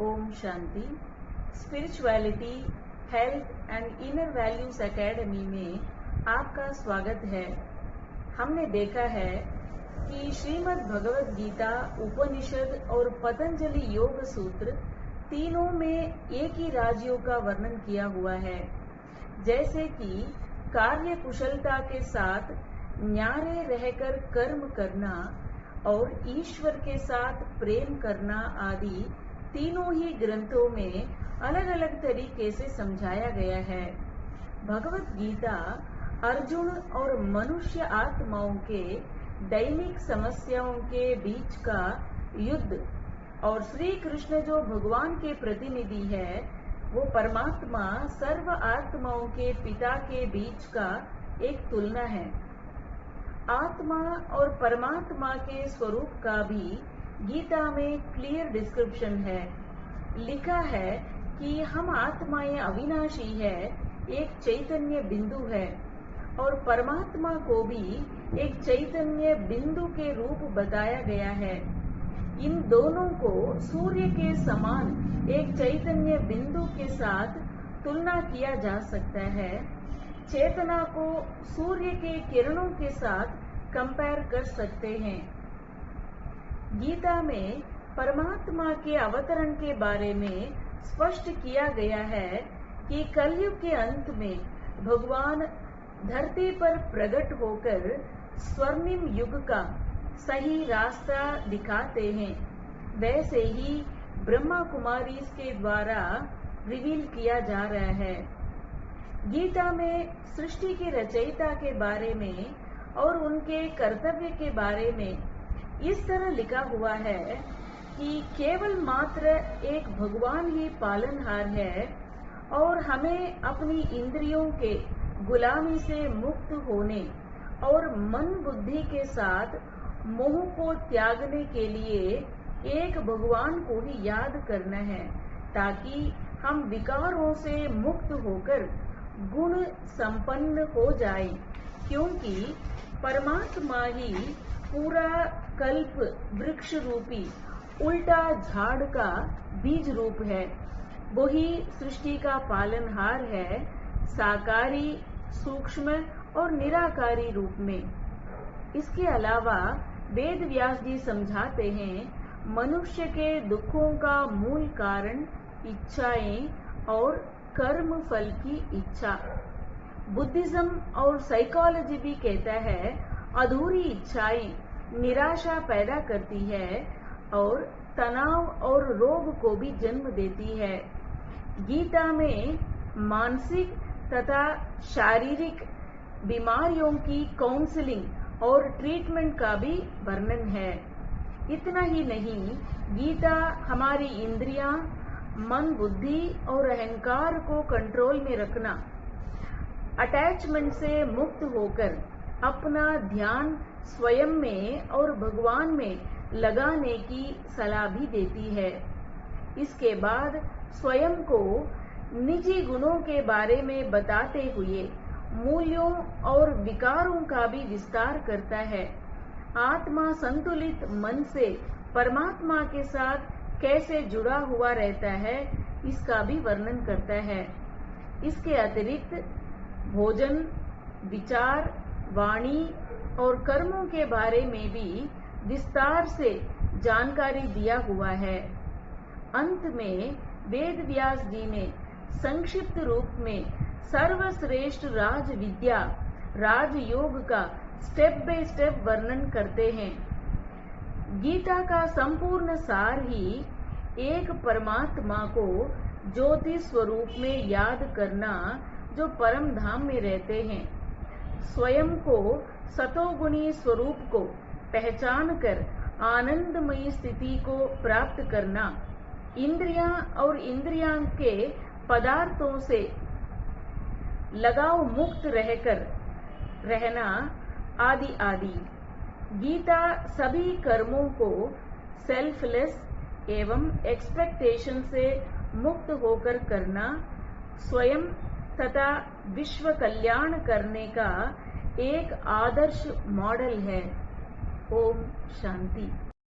ओम शांति। Spirituality, health and inner values academy में आपका स्वागत है। हमने देखा है कि श्रीमद् भगवद गीता, उपनिषद और पतंजलि योग सूत्र तीनों में एक ही राजयोग का वर्णन किया हुआ है, जैसे कि कार्य कुशलता के साथ न्यारे रहकर कर्म करना और ईश्वर के साथ प्रेम करना आदि तीनों ही ग्रंथों में अलग अलग तरीके से समझाया गया है। भगवत गीता अर्जुन और मनुष्य आत्माओं के दैनिक समस्याओं के बीच का युद्ध और श्री कृष्ण जो भगवान के प्रतिनिधि है, वो परमात्मा सर्व आत्माओं के पिता के बीच का एक तुलना है। आत्मा और परमात्मा के स्वरूप का भी गीता में क्लियर डिस्क्रिप्शन है। लिखा है कि हम आत्माएं अविनाशी है, एक चैतन्य बिंदु है, और परमात्मा को भी एक चैतन्य बिंदु के रूप बताया गया है। इन दोनों को सूर्य के समान एक चैतन्य बिंदु के साथ तुलना किया जा सकता है। चेतना को सूर्य के किरणों के साथ कंपेयर कर सकते हैं। गीता में परमात्मा के अवतरण के बारे में स्पष्ट किया गया है कि कलयुग के अंत में भगवान धरती पर प्रकट होकर स्वर्णिम युग का सही रास्ता दिखाते हैं। वैसे ही ब्रह्मा कुमारी के द्वारा रिवील किया जा रहा है। गीता में सृष्टि के रचयिता के बारे में और उनके कर्तव्य के बारे में इस तरह लिखा हुआ है कि केवल मात्र एक भगवान ही पालनहार है और हमें अपनी इंद्रियों के गुलामी से मुक्त होने और मन बुद्धि के साथ मोह को त्यागने के लिए एक भगवान को ही याद करना है, ताकि हम विकारों से मुक्त होकर गुण संपन्न हो जाए, क्योंकि परमात्मा ही पूरा कल्प वृक्ष रूपी उल्टा झाड़ का बीज रूप है। वही सृष्टि का पालनहार है, साकारी, सूक्ष्म और निराकारी रूप में। इसके अलावा वेद व्यास जी समझाते हैं, मनुष्य के दुखों का मूल कारण इच्छाएं और कर्म फल की इच्छा। बुद्धिज्म और साइकोलॉजी भी कहता है, अधूरी इच्छाएं निराशा पैदा करती है और तनाव और रोग को भी जन्म देती है। गीता में मानसिक तथा शारीरिक बीमारियों की काउंसलिंग और ट्रीटमेंट का भी वर्णन है। इतना ही नहीं, गीता हमारी इंद्रियां, मन, बुद्धि और अहंकार को कंट्रोल में रखना, अटैचमेंट से मुक्त होकर अपना ध्यान स्वयं में और भगवान में लगाने की सलाह भी देती है। इसके बाद स्वयं को निजी गुणों के बारे में बताते हुए मूल्यों और विकारों का भी विस्तार करता है। आत्मा संतुलित मन से परमात्मा के साथ कैसे जुड़ा हुआ रहता है, इसका भी वर्णन करता है। इसके अतिरिक्त भोजन, विचार, वाणी और कर्मों के बारे में भी विस्तार से जानकारी दिया हुआ है। अंत में वेद व्यास जी ने संक्षिप्त रूप में सर्वश्रेष्ठ राज विद्या, राजयोग का स्टेप बाय स्टेप वर्णन करते हैं। गीता का संपूर्ण सार ही एक परमात्मा को ज्योति स्वरूप में याद करना, जो परम धाम में रहते हैं, स्वयं को सतोगुणी स्वरूप को पहचान कर आनंदमयी स्थिति को प्राप्त करना, इंद्रियां और इंद्रियां के पदार्थों से लगाव मुक्त रहकर रहना आदि आदि। गीता सभी कर्मों को सेल्फलेस एवं एक्सपेक्टेशन से मुक्त होकर करना, स्वयं तथा विश्व कल्याण करने का एक आदर्श मॉडल है। ओम शांति।